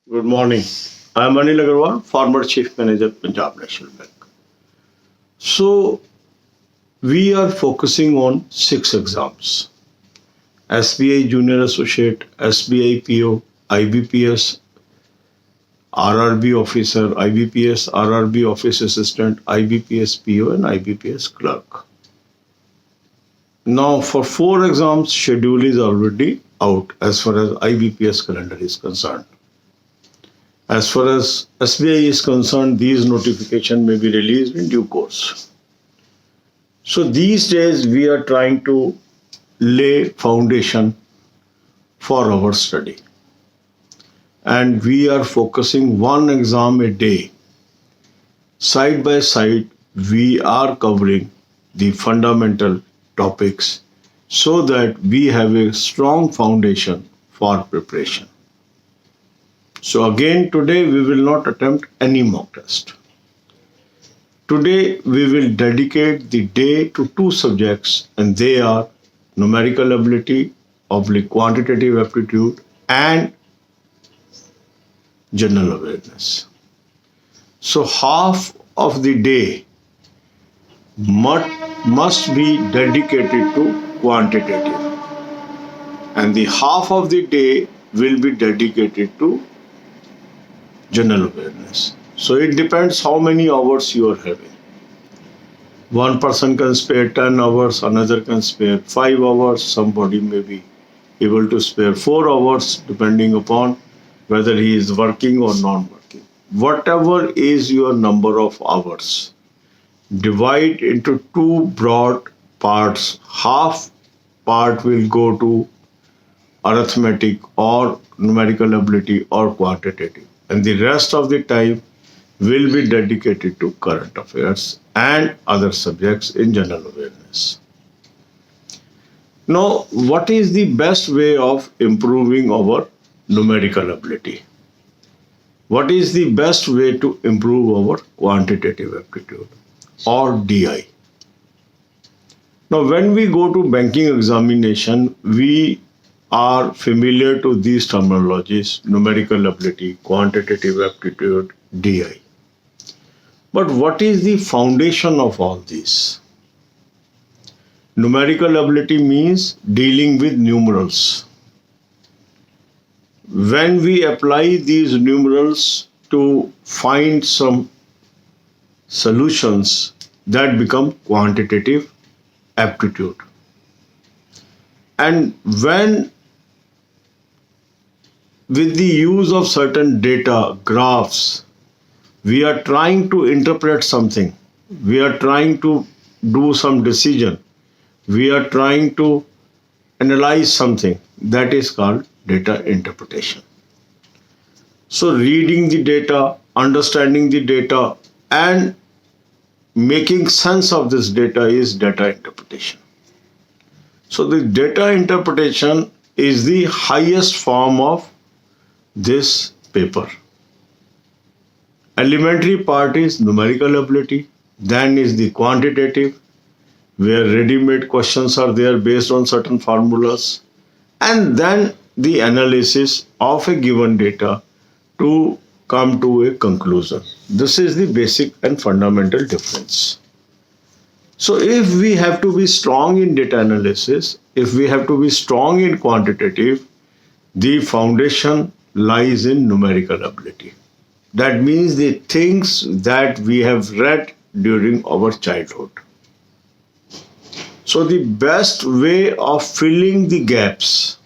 Good morning. I am Anil Agarwal, former Chief Manager, Punjab National Bank. So, we are focusing on six exams: SBI Junior Associate, SBI PO, IBPS, RRB Officer, IBPS, RRB Office Assistant, IBPS PO, and IBPS Clerk. Now, for four exams, schedule is already out as far as IBPS calendar is concerned. As far as SBI is concerned, these notification may be released in due course. So these days we are trying to lay foundation for our study. And we are focusing one exam a day. Side by side, we are covering the fundamental topics so that we have a strong foundation for preparation. So again, today we will not attempt any mock test. Today we will dedicate the day to two subjects, and they are numerical ability, quantitative aptitude, and general awareness. So half of the day must be dedicated to quantitative, and the half of the day will be dedicated to general awareness. So it depends how many hours you are having. One person can spare 10 hours, another can spare 5 hours, somebody may be able to spare 4 hours depending upon whether he is working or non working. Whatever is your number of hours, divide into two broad parts. Half part will go to arithmetic or numerical ability or quantitative, and the rest of the time will be dedicated to current affairs and other subjects in general awareness. Now, what is the best way of improving our numerical ability? What is the best way to improve our quantitative aptitude or DI? Now, when we go to banking examination, we are familiar to these terminologies: numerical ability, quantitative aptitude, DI. But what is the foundation of all these? Numerical ability means dealing with numerals. When we apply these numerals to find some solutions, that become quantitative aptitude. And when with the use of certain data, graphs, we are trying to interpret something, we are trying to do some decision, we are trying to analyze something, that is called data interpretation. So reading the data, understanding the data, and making sense of this data is data interpretation. So the data interpretation is the highest form of this paper. Elementary part is numerical ability, then is the quantitative, where ready-made questions are there based on certain formulas, and then the analysis of a given data to come to a conclusion. This is the basic and fundamental difference. So if we have to be strong in data analysis, if we have to be strong in quantitative, the foundation lies in numerical ability. That means the things that we have read during our childhood. So the best way of filling the gaps,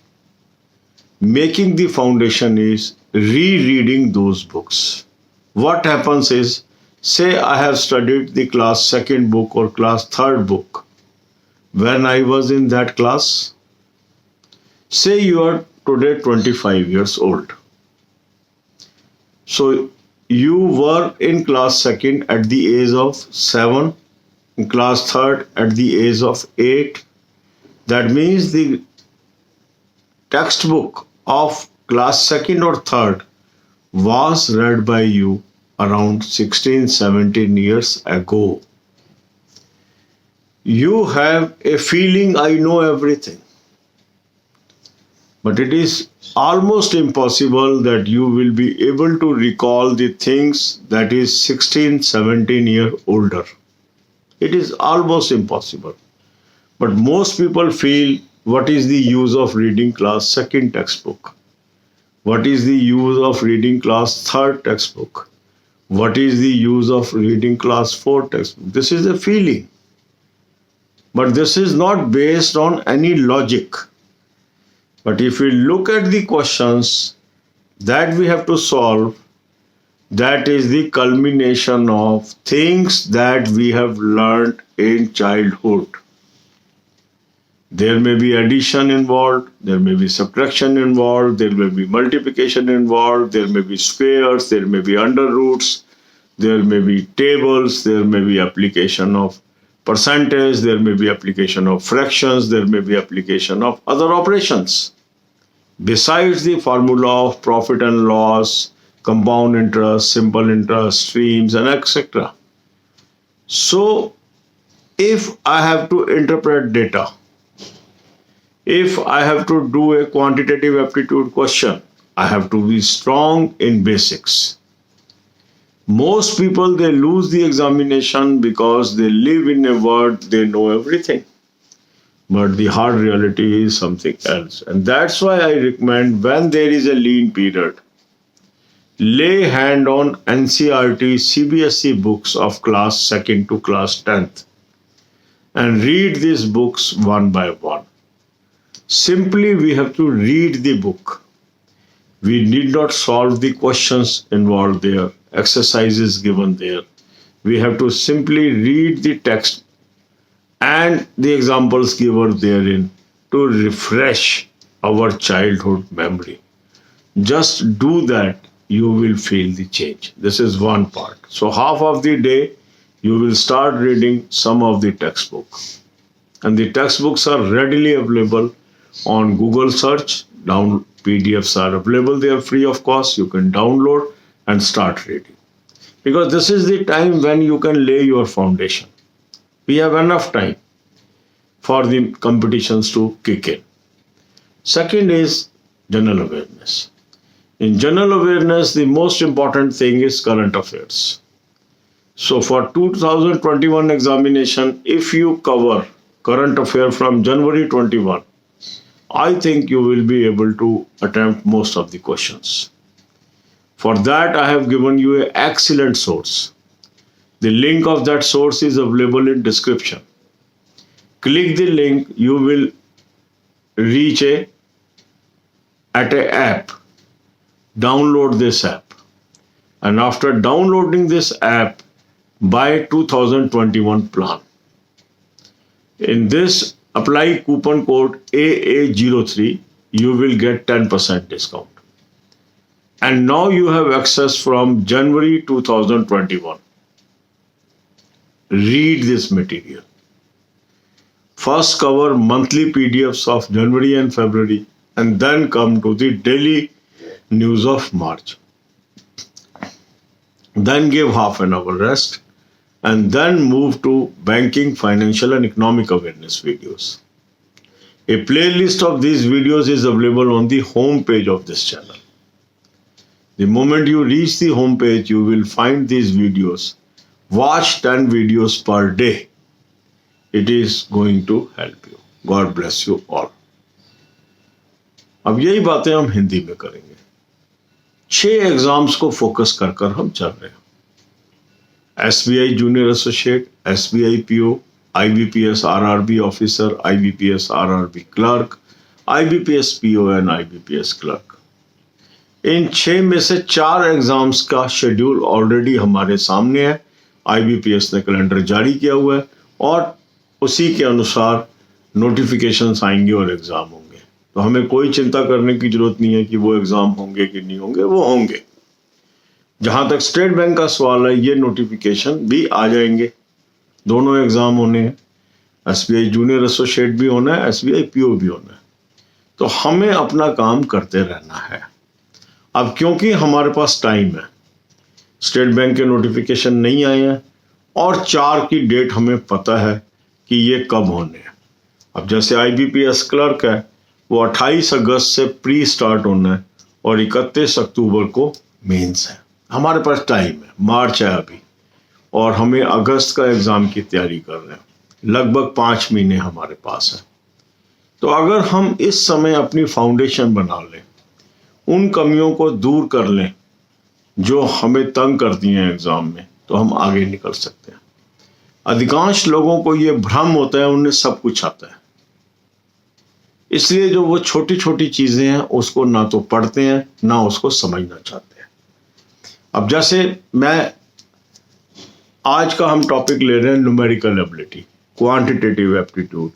making the foundation, is rereading those books. What happens is, say I have studied the class second book or class third book. When I was in that class, say you are today 25 years old. So you were in class second at the age of 7, in class third at the age of 8. That means the textbook of class second or third was read by you around 16, 17 years ago. You have a feeling, I know everything. but it is almost impossible that you will be able to recall the things that is 16, 17-year older. It is almost impossible. But most people feel, what is the use of reading class second textbook? What is the use of reading class third textbook? What is the use of reading class fourth textbook? This is a feeling. But this is not based on any logic. But if we look at the questions that we have to solve, that is the culmination of things that we have learned in childhood. There may be addition involved, there may be subtraction involved, there may be multiplication involved, there may be squares, there may be under roots, there may be tables, there may be application of percentage, there may be application of fractions, there may be application of other operations. Besides the formula of profit and loss, compound interest, simple interest, streams, and etc. So, if I have to interpret data, if I have to do a quantitative aptitude question, I have to be strong in basics. Most people, they lose the examination because they live in a world they know everything. But the hard reality is something else. And that's why I recommend, when there is a lean period, lay hand on NCERT CBSE books of class 2nd to class 10th and read these books one by one. Simply, we have to read the book. We need not solve the questions involved there, exercises given there. We have to simply read the text and the examples given therein to refresh our childhood memory. Just do that, you will feel the change. This is one part. So half of the day, you will start reading some of the textbook. And the textbooks are readily available on Google search. PDFs are available. They are free of cost. You can download and start reading. Because this is the time when you can lay your foundation. We have enough time for the competitions to kick in. Second is general awareness. In general awareness, the most important thing is current affairs. So for 2021 examination, if you cover current affair from January 21, I think you will be able to attempt most of the questions. For that, I have given you an excellent source. The link of that source is available in description. Click the link, you will reach at an app. Download this app. And after downloading this app, buy 2021 plan. In this, apply coupon code AA03, you will get 10% discount. And now you have access from January 2021. Read this material. First cover monthly PDFs of January and February, and then come to the daily news of March. Then give half an hour rest, and then move to banking, financial and economic awareness videos. A playlist of these videos is available on the home page of this channel. The moment you reach the home page, you will find these videos. Watch 10 videos per day. It is going to help you. God bless you all. अब यही बातें हम हिंदी में करेंगे. 6 exams को focus कर कर हम चल रहे हैं. SBI Junior Associate, SBI PO, IBPS RRB Officer, IBPS RRB Clerk, IBPS PO and IBPS Clerk. इन 6 में से 4 एग्जाम्स का शेड्यूल ऑलरेडी हमारे सामने है. IBPS ने कैलेंडर जारी किया हुआ है और उसी के अनुसार नोटिफिकेशंस आएंगे और एग्जाम होंगे. तो हमें कोई चिंता करने की जरूरत नहीं है कि वो एग्जाम होंगे कि नहीं होंगे, वो होंगे. जहां तक स्टेट बैंक का सवाल है, ये नोटिफिकेशन भी आ जाएंगे. दोनों एग्जाम होने हैं. SBI जूनियर एसोसिएट भी होना है, SBI PO भी होना है. तो हमें अपना काम करते रहना है. अब क्योंकि हमारे पास टाइम है, स्टेट बैंक के नोटिफिकेशन नहीं आए हैं और 4 की डेट हमें पता है कि ये कब होने हैं. अब जैसे IBPS क्लर्क है, वो 28 अगस्त से प्री स्टार्ट होना है और 31 अक्टूबर को मेंस है। हमारे पास टाइम है, मार्च है अभी, और हमें अगस्त का एग्ज़ाम की तैयारी कर रहे हैं। लगभग 5 महीने हमारे पास है। तो अगर हम इस समय अपनी फाउंडेशन बना लें, उन कमियों को दूर कर लें जो हमें तंग करती हैं एग्ज़ाम में, तो हम आगे निकल सकते हैं। अधिकांश लोगों को ये भ्रम होता है उन्हें सब कुछ आता है, इसलिए जो वो छोटी छोटी चीज़ें हैं उसको ना तो पढ़ते हैं ना उसको समझना चाहते हैं। अब जैसे मैं आज का हम टॉपिक ले रहे हैं न्यूमेरिकल एबिलिटी, क्वांटिटेटिव एप्टीट्यूड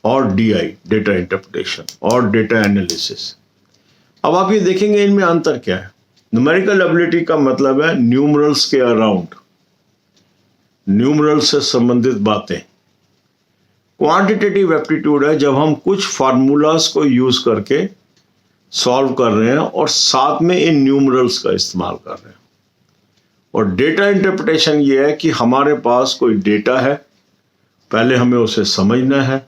और डीआई, डेटा इंटरप्रिटेशन और डेटा एनालिसिस। अब आप ये देखेंगे इनमें अंतर क्या है। न्यूमेरिकल एबिलिटी का मतलब है न्यूमरल्स के अराउंड, न्यूमरल से संबंधित बातें। क्वांटिटेटिव एप्टीट्यूड है जब हम कुछ फार्मूलाज को यूज करके सॉल्व कर रहे हैं और साथ में इन न्यूमरल्स का इस्तेमाल कर रहे हैं। और डेटा इंटरप्रिटेशन ये है कि हमारे पास कोई डेटा है, पहले हमें उसे समझना है,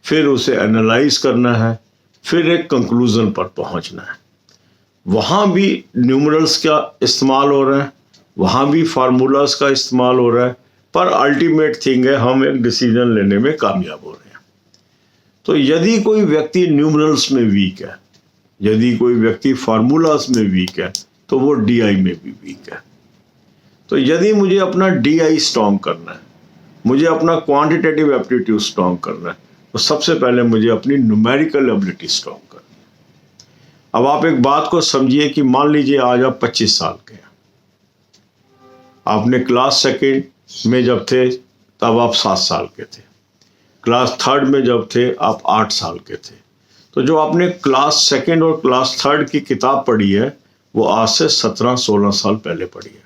फिर उसे एनालाइज करना है, फिर एक कंक्लूजन पर पहुंचना है। वहाँ भी न्यूमरल्स का इस्तेमाल हो रहा है, वहाँ भी फार्मूलाज का इस्तेमाल हो रहा है, पर अल्टीमेट थिंग है हम एक डिसीजन लेने में कामयाब हो रहे हैं। तो यदि कोई व्यक्ति न्यूमरल्स में वीक है, यदि कोई व्यक्ति फार्मूलाज में वीक है, तो वो डीआई में भी वीक है। तो यदि मुझे अपना डीआई स्ट्रॉन्ग करना है, मुझे अपना क्वांटिटेटिव एप्टीट्यूड स्ट्रॉन्ग करना है, तो सबसे पहले मुझे अपनी न्यूमेरिकल एबिलिटी स्ट्रॉन्ग करना है। अब आप एक बात को समझिए कि मान लीजिए आज आप 25 साल के हैं, आपने क्लास सेकेंड में जब थे तब आप 7 साल के थे, क्लास थर्ड में जब थे आप 8 साल के थे। तो जो आपने क्लास सेकेंड और क्लास थर्ड की किताब पढ़ी है वो आज से 17-16 साल पहले पढ़ी है।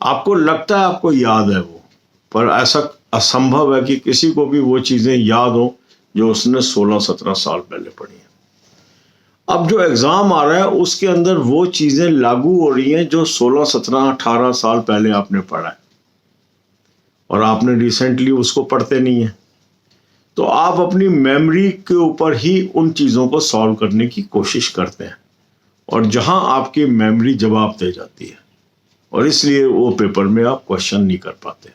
आपको लगता है आपको याद है वो, पर ऐसा असंभव है कि किसी को भी वो चीज़ें याद हो जो उसने 16-17 साल पहले पढ़ी है। अब जो एग्ज़ाम आ रहा है उसके अंदर वो चीज़ें लागू हो रही हैं जो 16-17-18 साल पहले आपने पढ़ा है और आपने रिसेंटली उसको पढ़ते नहीं है। तो आप अपनी मेमोरी के ऊपर ही उन चीज़ों को सॉल्व करने की कोशिश करते हैं और जहां आपकी मेमोरी जवाब दे जाती है और इसलिए वो पेपर में आप क्वेश्चन नहीं कर पाते।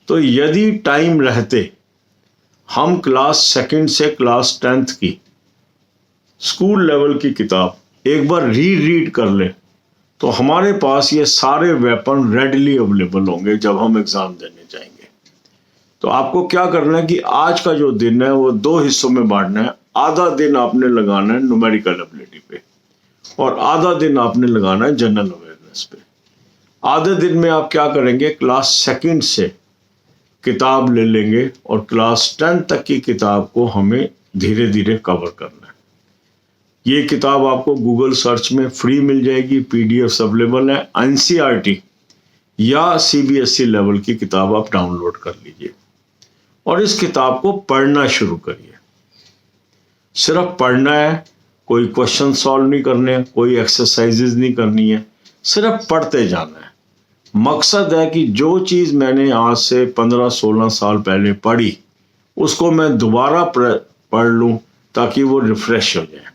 तो यदि टाइम रहते हम क्लास सेकंड से क्लास 10th की स्कूल लेवल की किताब एक बार रीड कर लें तो हमारे पास ये सारे वेपन रेडली अवेलेबल होंगे जब हम एग्ज़ाम देने जाएंगे। तो आपको क्या करना है कि आज का जो दिन है वो 2 हिस्सों में बांटना है। आधा दिन आपने लगाना है न्यूमेरिकल एबिलिटी पे और आधा दिन आपने लगाना है जनरल अवेयरनेस पे। आधे दिन में आप क्या करेंगे, क्लास सेकंड से किताब ले लेंगे और क्लास 10 तक की किताब को हमें धीरे धीरे कवर करना है। ये किताब आपको गूगल सर्च में फ्री मिल जाएगी, पीडीएफ अवेलेबल है। एनसीईआरटी या सीबीएसई लेवल की किताब आप डाउनलोड कर लीजिए और इस किताब को पढ़ना शुरू करिए। सिर्फ पढ़ना है, कोई क्वेश्चन सॉल्व नहीं करने हैं, कोई एक्सरसाइजेज नहीं करनी है, सिर्फ पढ़ते जाना है। मकसद है कि जो चीज़ मैंने आज से 15-16 साल पहले पढ़ी उसको मैं दोबारा पढ़ लूँ ताकि वो रिफ़्रेश हो जाए।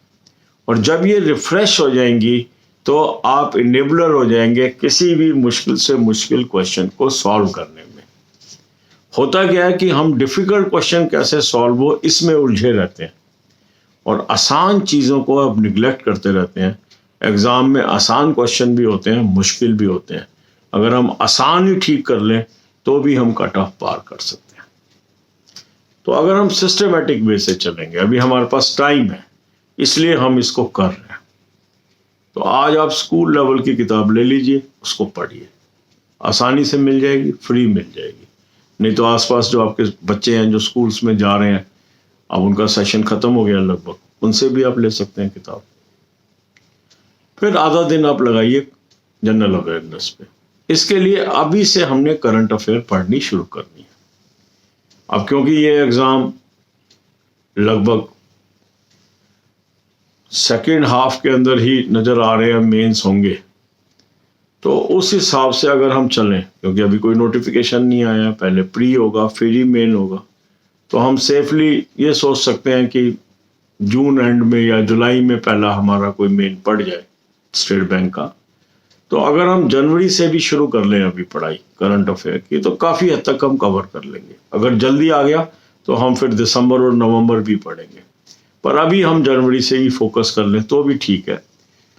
और जब ये रिफ़्रेश हो जाएंगी तो आप इनेबलर हो जाएंगे किसी भी मुश्किल से मुश्किल क्वेश्चन को सॉल्व करने में। होता क्या है कि हम डिफ़िकल्ट क्वेश्चन कैसे सॉल्व हो इसमें उलझे रहते हैं और आसान चीज़ों को अब निगलेक्ट करते रहते हैं। एग्ज़ाम में आसान क्वेश्चन भी होते हैं, मुश्किल भी होते हैं। अगर हम आसान ही ठीक कर लें तो भी हम कट ऑफ पार कर सकते हैं। तो अगर हम सिस्टमेटिक वे से चलेंगे, अभी हमारे पास टाइम है इसलिए हम इसको कर रहे हैं। तो आज आप स्कूल लेवल की किताब ले लीजिए, उसको पढ़िए, आसानी से मिल जाएगी, फ्री मिल जाएगी। नहीं तो आसपास जो आपके बच्चे हैं जो स्कूल्स में जा रहे हैं, अब उनका सेशन ख़त्म हो गया लगभग, उनसे भी आप ले सकते हैं किताब। फिर आधा दिन आप लगाइए जनरल अवेयरनेस पे। इसके लिए अभी से हमने करंट अफेयर पढ़नी शुरू करनी है। अब क्योंकि ये एग्ज़ाम लगभग सेकेंड हाफ के अंदर ही नज़र आ रहे हैं मेंस होंगे, तो उस हिसाब से अगर हम चलें, क्योंकि अभी कोई नोटिफिकेशन नहीं आया, पहले प्री होगा फिर ही मेन होगा, तो हम सेफली ये सोच सकते हैं कि जून एंड में या जुलाई में पहला हमारा कोई मेन पड़ जाए स्टेट बैंक का, तो अगर हम जनवरी से भी शुरू कर लें अभी पढ़ाई करंट अफेयर की, तो काफ़ी हद तक हम कवर कर लेंगे। अगर जल्दी आ गया तो हम फिर दिसंबर और नवंबर भी पढ़ेंगे, पर अभी हम जनवरी से ही फोकस कर लें तो भी ठीक है।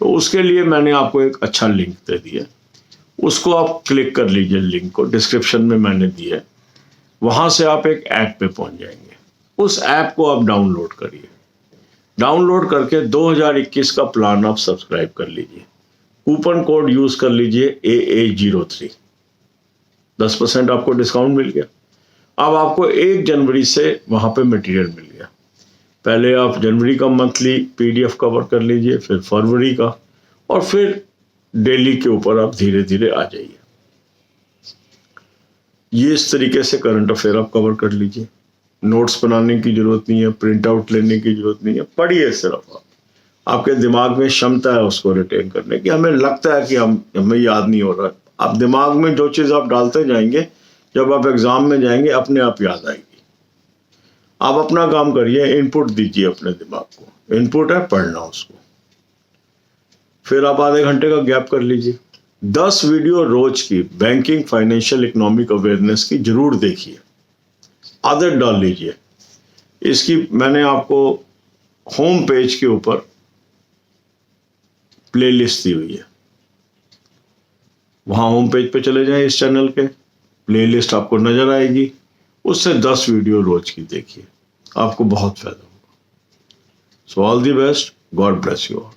तो उसके लिए मैंने आपको एक अच्छा लिंक दे दिया, उसको आप क्लिक कर लीजिए, लिंक को डिस्क्रिप्शन में मैंने दिया है। वहाँ से आप एक ऐप पे पहुँच जाएंगे, उस ऐप को आप डाउनलोड करिए। डाउनलोड करके 2021 का प्लान आप सब्सक्राइब कर लीजिए। कूपन कोड यूज़ कर लीजिए AA03, 10% आपको डिस्काउंट मिल गया। अब आपको 1 जनवरी से वहाँ पे मटेरियल मिल गया। पहले आप जनवरी का मंथली PDF कवर कर लीजिए, फिर फरवरी का, और फिर डेली के ऊपर आप धीरे धीरे आ जाइए। ये इस तरीके से करंट अफेयर आप कवर कर लीजिए। नोट्स बनाने की जरूरत नहीं है, प्रिंट आउट लेने की जरूरत नहीं है, पढ़िए सिर्फ आप। आपके दिमाग में क्षमता है उसको रिटेन करने की। हमें लगता है कि हमें याद नहीं हो रहा है, आप दिमाग में जो चीज़ आप डालते जाएंगे, जब आप एग्जाम में जाएंगे अपने आप याद आएगी। आप अपना काम करिए, इनपुट दीजिए अपने दिमाग को। इनपुट है पढ़ना उसको, फिर आप आधे घंटे का गैप कर लीजिए। 10 वीडियो रोज की बैंकिंग, फाइनेंशियल, इकोनॉमिक अवेयरनेस की जरूर देखिए, आदत डाल लीजिए। इसकी मैंने आपको होम पेज के ऊपर प्लेलिस्ट दी हुई है, वहाँ होम पेज पे चले जाएं, इस चैनल के प्लेलिस्ट आपको नजर आएगी, उससे 10 वीडियो रोज की देखिए, आपको बहुत फायदा होगा। So all the best, God bless you all.